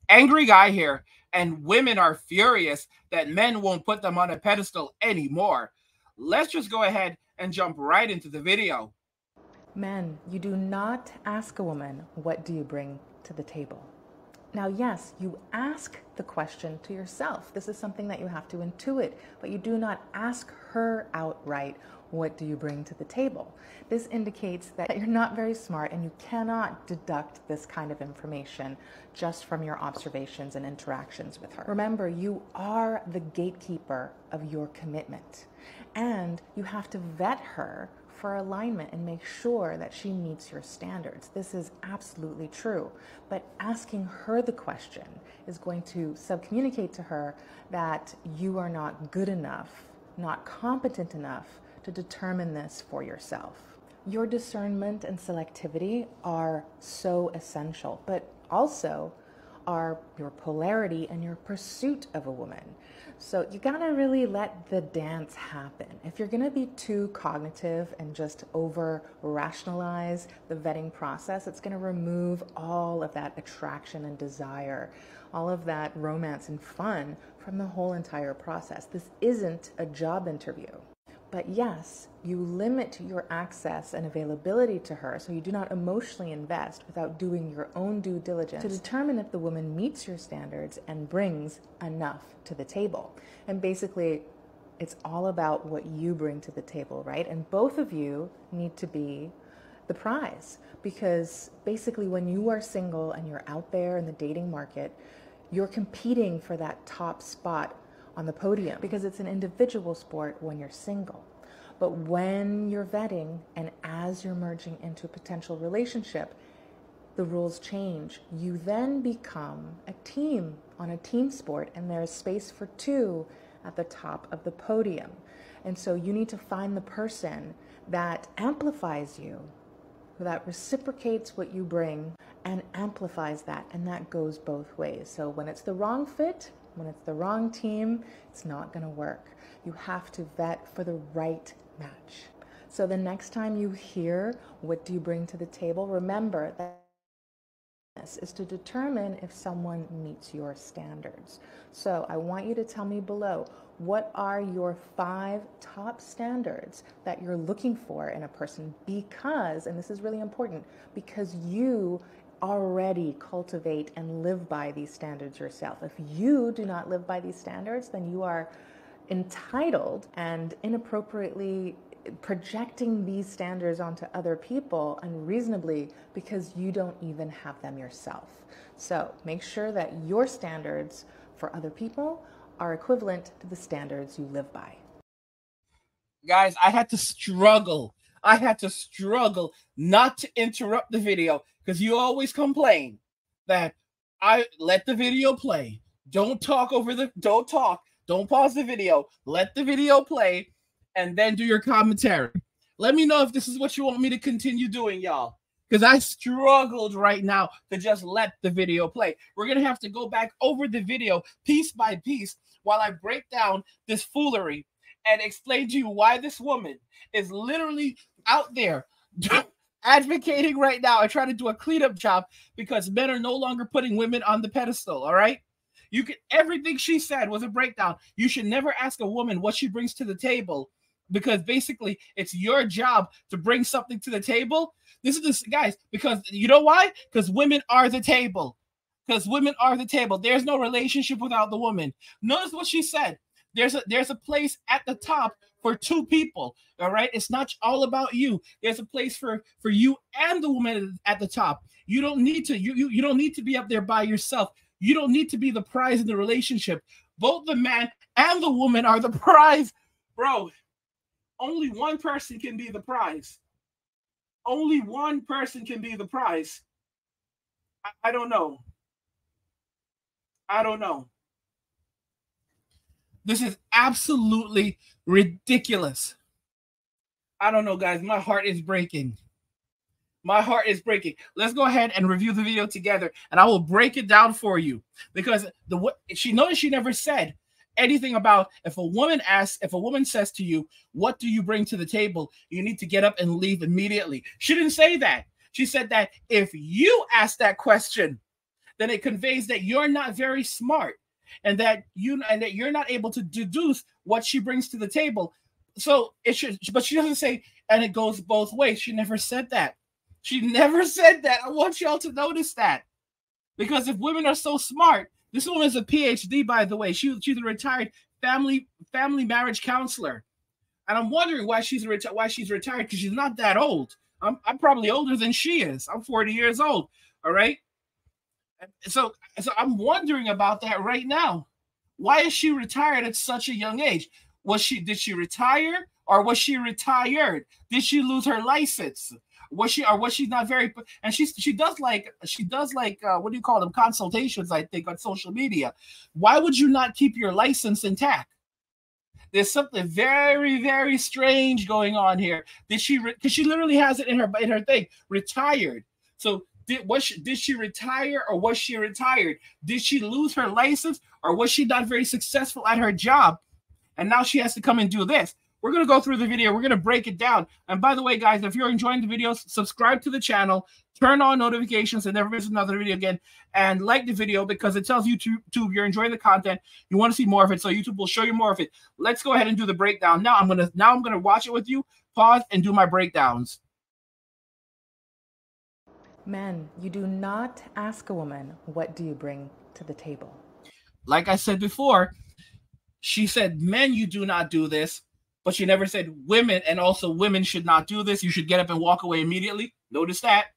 Angry guy here, and women are furious that men won't put them on a pedestal anymore. Let's just go ahead and jump right into the video. Men, you do not ask a woman, what do you bring to the table? Now, yes, you ask the question to yourself. This is something that you have to intuit, but you do not ask her outright, what do you bring to the table? This indicates that you're not very smart and you cannot deduct this kind of information just from your observations and interactions with her. Remember, you are the gatekeeper of your commitment, and you have to vet her for alignment and make sure that she meets your standards. This is absolutely true. But asking her the question is going to subcommunicate to her that you are not good enough, not competent enough to determine this for yourself. Your discernment and selectivity are so essential, but also are your polarity and your pursuit of a woman. So you gotta really let the dance happen. If you're gonna be too cognitive and just over rationalize the vetting process, it's gonna remove all of that attraction and desire, all of that romance and fun from the whole entire process. This isn't a job interview. But yes, you limit your access and availability to her so you do not emotionally invest without doing your own due diligence to determine if the woman meets your standards and brings enough to the table. And basically, it's all about what you bring to the table, right? And both of you need to be the prize, because basically when you are single and you're out there in the dating market, you're competing for that top spot on the podium, because it's an individual sport when you're single. But when you're vetting and as you're merging into a potential relationship, the rules change. You then become a team on a team sport, and there's space for two at the top of the podium. And so you need to find the person that amplifies you, that reciprocates what you bring and amplifies that, and that goes both ways. So when it's the wrong fit, when it's the wrong team, it's not going to work. You have to vet for the right match. So the next time you hear, what do you bring to the table? Remember that this is to determine if someone meets your standards. So I want you to tell me below, what are your 5 top standards that you're looking for in a person? Because, and this is really important, because you already cultivate and live by these standards yourself. If you do not live by these standards, then you are entitled and inappropriately projecting these standards onto other people unreasonably because you don't even have them yourself. So make sure that your standards for other people are equivalent to the standards you live by. Guys, I had to struggle. Not to interrupt the video, because you always complain that I let the video play. Don't talk, don't pause the video, let the video play, and then do your commentary. Let me know if this is what you want me to continue doing, y'all, because I struggled right now to just let the video play. We're going to have to go back over the video piece by piece while I break down this foolery and explain to you why this woman is literally out there advocating right now and trying to do a cleanup job because men are no longer putting women on the pedestal, all right? Everything she said was a breakdown. You should never ask a woman what she brings to the table, because basically it's your job to bring something to the table. Guys, because you know why? Because women are the table. There's no relationship without the woman. Notice what she said. There's a place at the top for 2 people. All right, it's not all about you. There's a place for you and the woman at the top. You don't need to you don't need to be up there by yourself. You don't need to be the prize in the relationship. Both the man and the woman are the prize, bro. Only one person can be the prize. Only one person can be the prize. I don't know. This is absolutely ridiculous. I don't know, guys. My heart is breaking. Let's go ahead and review the video together, and I will break it down for you, because she noticed she never said anything about if a woman says to you, what do you bring to the table? You need to get up and leave immediately. She didn't say that. She said that if you ask that question, then it conveys that you're not very smart, and that you're not able to deduce what she brings to the table. So it should, but she doesn't say, and it goes both ways. She never said that. She never said that. I want y'all to notice that. Because if women are so smart, this woman is a PhD, by the way. She's a retired family marriage counselor. And I'm wondering why she's retired, because she's not that old. I'm probably older than she is. I'm 40 years old. All right. So I'm wondering about that right now. Why is she retired at such a young age? Did she retire, or was she retired? Did she lose her license? Was she not very? And she does like what do you call them, consultations, I think, on social media. Why would you not keep your license intact? There's something very, very strange going on here. Because she literally has it in her thing, retired. So did she retire, or was she retired? Did she lose her license, or was she not very successful at her job, and now she has to come and do this? We're going to go through the video. We're going to break it down. And by the way, guys, if you're enjoying the videos, subscribe to the channel, turn on notifications, and never miss another video again. And like the video, because it tells YouTube you're enjoying the content. You want to see more of it, so YouTube will show you more of it. Let's go ahead and do the breakdown. Now I'm gonna watch it with you, pause, and do my breakdowns. Men, you do not ask a woman, what do you bring to the table? Like I said before, she said, men, you do not do this. But she never said women, and also women should not do this. You should get up and walk away immediately. Notice that.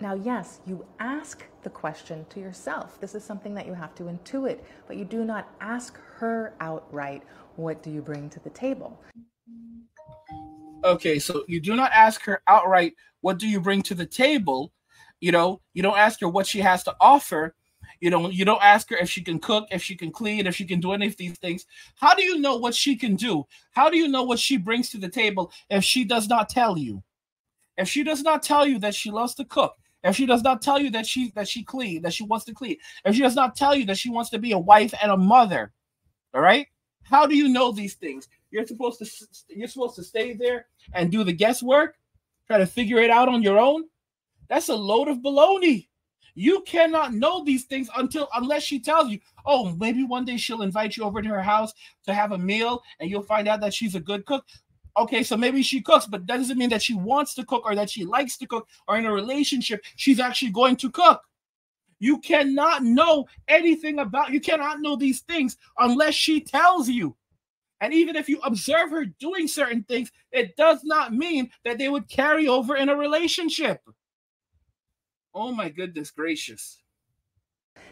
Now, yes, you ask the question to yourself. This is something that you have to intuit, but you do not ask her outright, what do you bring to the table? Okay, so you do not ask her outright, what do you bring to the table? You don't ask her what she has to offer. You don't ask her if she can cook, if she can clean, if she can do any of these things. How do you know what she can do? How do you know what she brings to the table if she does not tell you? If she does not tell you that she loves to cook, if she does not tell you that she clean, that she wants to clean, if she does not tell you that she wants to be a wife and a mother, all right? How do you know these things? You're supposed to stay there and do the guesswork, try to figure it out on your own. That's a load of baloney. You cannot know these things unless she tells you. Oh, maybe one day she'll invite you over to her house to have a meal, and you'll find out that she's a good cook. Okay, so maybe she cooks, but that doesn't mean that she wants to cook, or that she likes to cook, or in a relationship she's actually going to cook. You cannot know anything you cannot know these things unless she tells you. And even if you observe her doing certain things, it does not mean that they would carry over in a relationship. Oh my goodness gracious.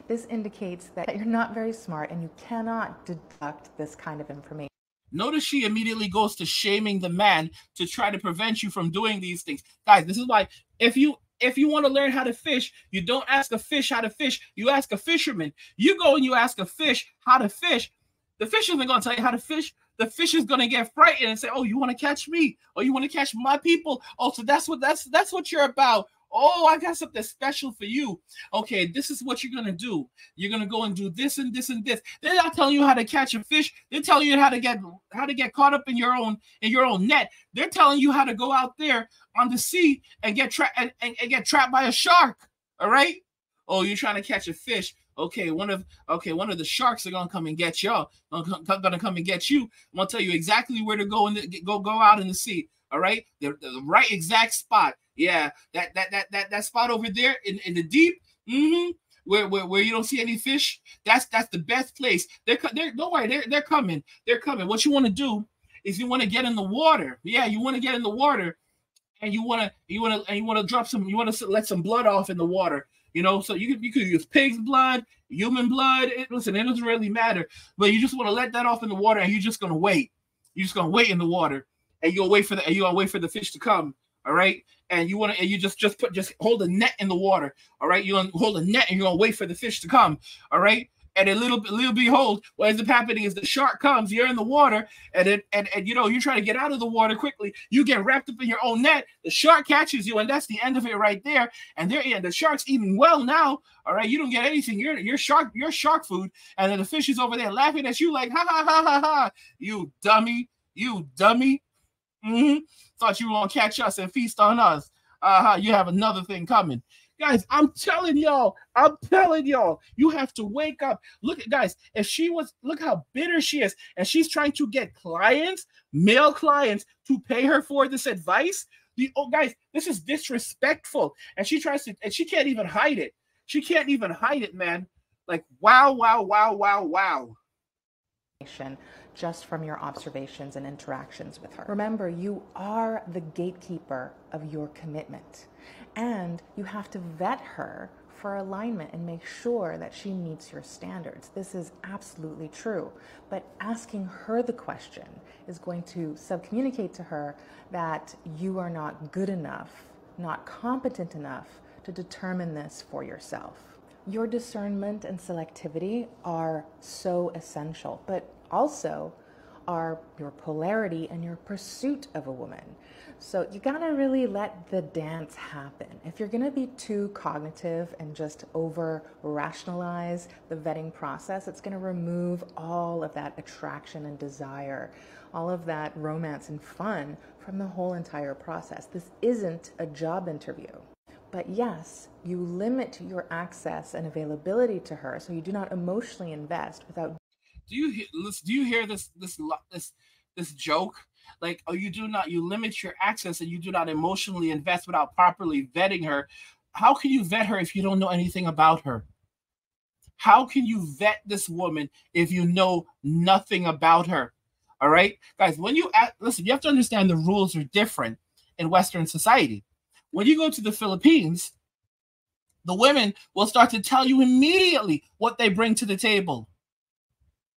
This indicates that you're not very smart and you cannot deduct this kind of information. Notice she immediately goes to shaming the man to try to prevent you from doing these things. Guys, this is why if you want to learn how to fish, you don't ask a fish how to fish. You ask a fisherman. You go and you ask a fish how to fish. The fish isn't going to tell you how to fish. The fish is going to get frightened and say, oh, you want to catch me? Oh, you want to catch my people? Oh, so that's what you're about. Oh, I got something special for you. Okay, this is what you're going to do. You're going to go and do this and this and this. They're not telling you how to catch a fish. They're telling you how to get caught up in your own net. They're telling you how to go out there on the sea and get trapped by a shark. All right? Oh, you're trying to catch a fish. Okay, one of the sharks are gonna come and get y'all. Gonna come and get you. I'm gonna tell you exactly where to go and go out in the sea. All right, the right exact spot. Yeah, that spot over there in the deep. Where you don't see any fish. That's the best place. Don't worry. They're coming. They're coming. What you want to do is you want to get in the water. Yeah, you want to get in the water, and you want to drop some. You want to let some blood off in the water. So you could use pig's blood, human blood. Listen, it doesn't really matter. But you just want to let that off in the water, and you're just gonna wait. You're just gonna wait in the water, and you'll wait for the fish to come. All right, and you just hold a net in the water. All right, you're gonna hold a net, and you're gonna wait for the fish to come. All right, and a little behold, what ends up happening is the shark comes. You're in the water, and you're trying to get out of the water quickly. You get wrapped up in your own net. The shark catches you, and that's the end of it right there. And the shark's eating well now. All right, you don't get anything. You're shark food, and then the fish is over there laughing at you like ha ha ha ha ha. You dummy. Thought you were gonna catch us and feast on us. You have another thing coming. Guys, I'm telling y'all, you have to wake up. Look at guys, if she was, look how bitter she is, and she's trying to get clients, male clients, to pay her for this advice. Guys, this is disrespectful, and she tries to, and she can't even hide it. She can't even hide it, man. Like, wow, wow, wow, wow, wow. Just from your observations and interactions with her. Remember, you are the gatekeeper of your commitment, and you have to vet her for alignment and make sure that she meets your standards. This is absolutely true. But asking her the question is going to subcommunicate to her that you are not good enough, not competent enough to determine this for yourself. Your discernment and selectivity are so essential, but also are your polarity and your pursuit of a woman. So you gotta really let the dance happen. If you're gonna be too cognitive and just over rationalize the vetting process, it's gonna remove all of that attraction and desire, all of that romance and fun from the whole entire process. This isn't a job interview. But yes, you limit your access and availability to her so you do not emotionally invest without. Do you hear this joke? Like, oh, you limit your access and you do not emotionally invest without properly vetting her. How can you vet her if you don't know anything about her? How can you vet this woman if you know nothing about her? All right, guys, when you listen, you have to understand the rules are different in Western society. When you go to the Philippines, the women will start to tell you immediately what they bring to the table.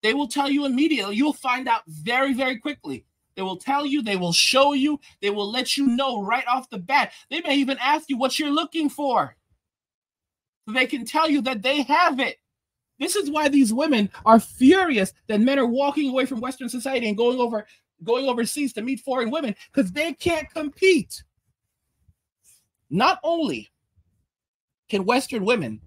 They will tell you immediately. You'll find out very, very quickly. They will tell you, they will show you, they will let you know right off the bat. They may even ask you what you're looking for. So they can tell you that they have it. This is why these women are furious that men are walking away from Western society and going overseas to meet foreign women, because they can't compete. Not only can Western women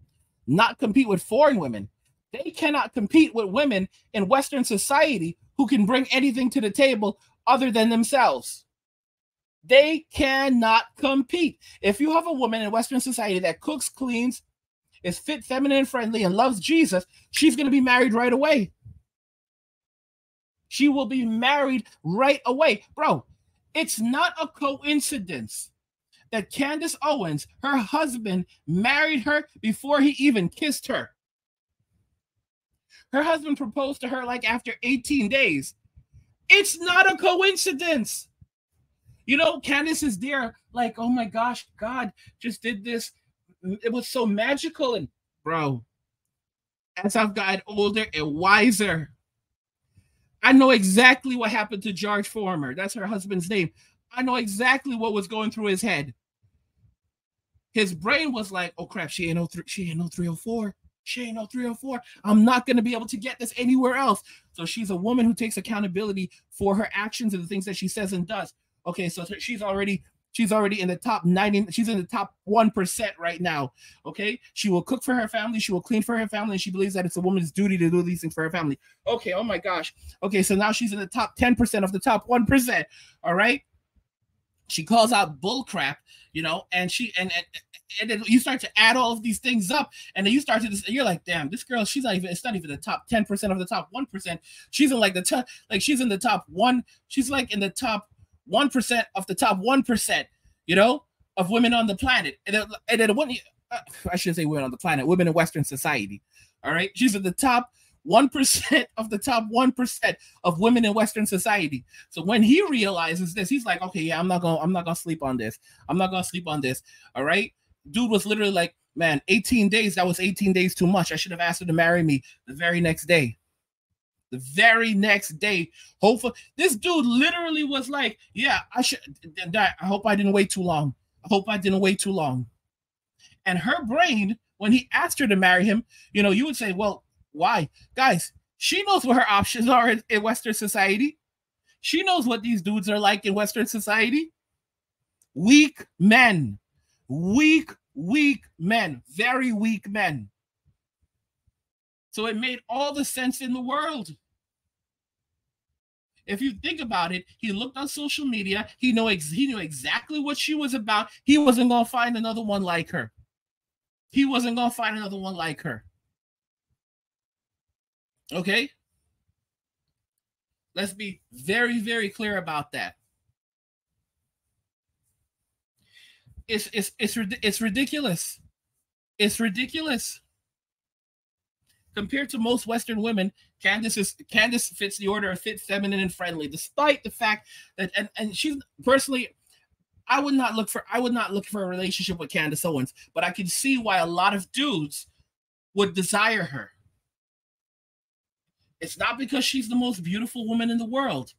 not compete with foreign women, they cannot compete with women in Western society who can bring anything to the table other than themselves. They cannot compete. If you have a woman in Western society that cooks, cleans, is fit, feminine, and friendly, and loves Jesus, she's going to be married right away. She will be married right away. Bro, it's not a coincidence that Candace Owens, her husband, married her before he even kissed her. Her husband proposed to her like after 18 days. It's not a coincidence. You know, Candace is there like, oh my gosh, God just did this. It was so magical. And bro, as I've gotten older and wiser, I know exactly what happened to George Foreman. That's her husband's name. I know exactly what was going through his head. His brain was like, oh crap, she ain't no 304. She ain't no 304. I'm not going to be able to get this anywhere else. So she's a woman who takes accountability for her actions and the things that she says and does. Okay, so she's already in the top 90. She's in the top 1% right now. Okay, she will cook for her family. She will clean for her family. And she believes that it's a woman's duty to do these things for her family. Okay, oh my gosh. Okay, so now she's in the top 10% of the top 1%. All right. She calls out bull crap, you know, and then you start to add all of these things up, and then you start to, you're like, damn, this girl, it's not even the top 10% of the top 1%. She's in like the top, like she's in the top one. She's like in the top 1% of the top 1%, you know, of women on the planet. And then I shouldn't say women on the planet, women in Western society. All right. She's in the top 1% of the top 1% of women in Western society. So when he realizes this, he's like, okay, yeah, I'm not gonna sleep on this. I'm not gonna sleep on this. All right. Dude was literally like, man, 18 days. That was 18 days too much. I should have asked her to marry me the very next day. The very next day. Hopefully, this dude literally was like, yeah, I hope I didn't wait too long. I hope I didn't wait too long. And her brain, when he asked her to marry him, you know, you would say, well, why? Guys, she knows what her options are in Western society. She knows what these dudes are like in Western society. Weak men. Weak men. Very weak men. So it made all the sense in the world. If you think about it, he looked on social media. He knew exactly what she was about. He wasn't going to find another one like her. he wasn't going to find another one like her. Okay? Let's be very, very clear about that. It's ridiculous. It's ridiculous. Compared to most Western women, Candace fits the order of fit, feminine, and friendly, despite the fact that and she's personally, I would not look for a relationship with Candace Owens, but I can see why a lot of dudes would desire her. It's not because she's the most beautiful woman in the world.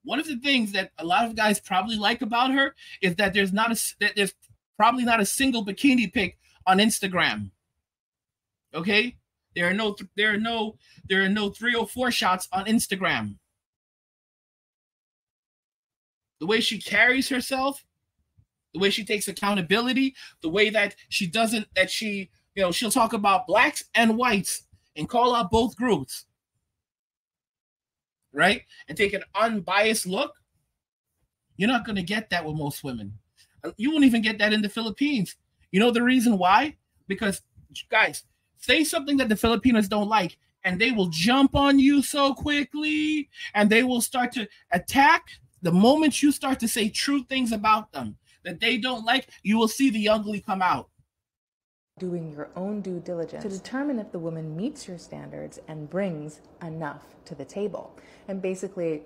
One of the things that a lot of guys probably like about her is that there's probably not a single bikini pic on Instagram. Okay? There are no 304 shots on Instagram. The way she carries herself, the way she takes accountability, the way that she'll talk about blacks and whites and call out both groups. Right? And take an unbiased look. You're not going to get that with most women. You won't even get that in the Philippines. You know the reason why? Because, guys, say something that the Filipinos don't like, and they will jump on you so quickly, and they will start to attack. The moment you start to say true things about them that they don't like, you will see the ugly come out. Doing your own due diligence to determine if the woman meets your standards and brings enough to the table. And basically,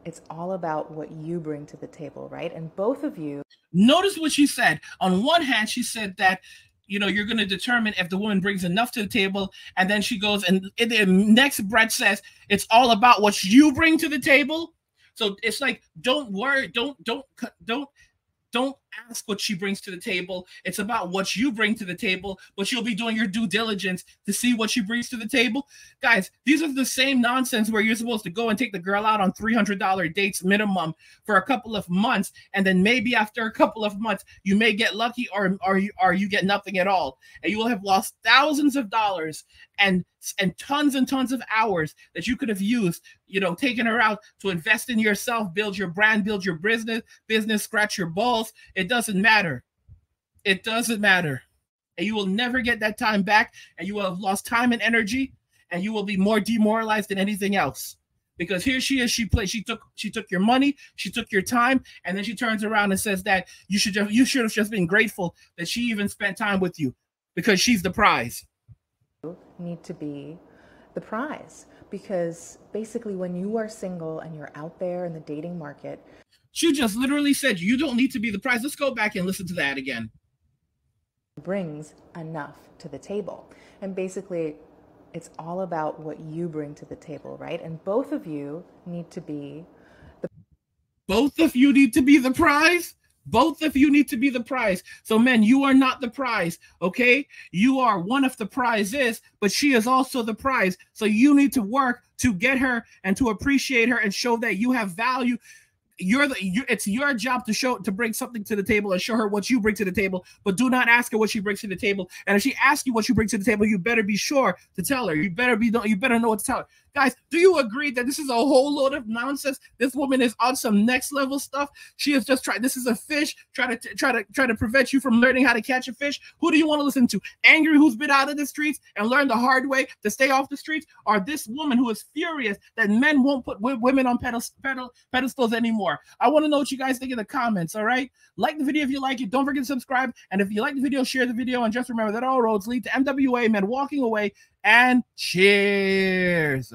it's all about what you bring to the table, right? And both of you. Notice what she said. On one hand, she said that, you're going to determine if the woman brings enough to the table. And then she goes and in the next breath says, it's all about what you bring to the table. So it's like, don't worry. Don't ask what she brings to the table. It's about what you bring to the table, but you'll be doing your due diligence to see what she brings to the table. Guys, these are the same nonsense where you're supposed to go and take the girl out on $300 dates minimum for a couple of months, and then maybe after a couple of months, you may get lucky or you get nothing at all. And you will have lost thousands of dollars and tons and tons of hours that you could have used, taking her out to invest in yourself, build your brand, build your business, scratch your balls. It doesn't matter. It doesn't matter. And you will never get that time back, and you will have lost time and energy, and you will be more demoralized than anything else. Because here she is, she took your money, she took your time, and then she turns around and says that you should have just been grateful that she even spent time with you, because she's the prize. Need to be the prize, because basically when you are single and you're out there in the dating market, she just literally said you don't need to be the prize. Let's go back and listen to that again. Brings enough to the table. And basically it's all about what you bring to the table, right? And both of you need to be the prize. Both of you need to be the prize. So men, you are not the prize, okay? You are one of the prizes, but she is also the prize. So you need to work to get her and to appreciate her and show that you have value. It's your job to bring something to the table and show her what you bring to the table, but do not ask her what she brings to the table. And if she asks you what you bring to the table, you better be sure to tell her. You better know what to tell her. Guys, do you agree that this is a whole load of nonsense? This woman is on some next level stuff. She is just trying. This is a fish try to prevent you from learning how to catch a fish. Who do you want to listen to? Angry, who's been out of the streets and learned the hard way to stay off the streets, or this woman who is furious that men won't put women on pedestals anymore? I want to know what you guys think in the comments. All right, like the video if you like it. Don't forget to subscribe, and if you like the video, share the video, and just remember that all roads lead to MWA, men walking away. And cheers.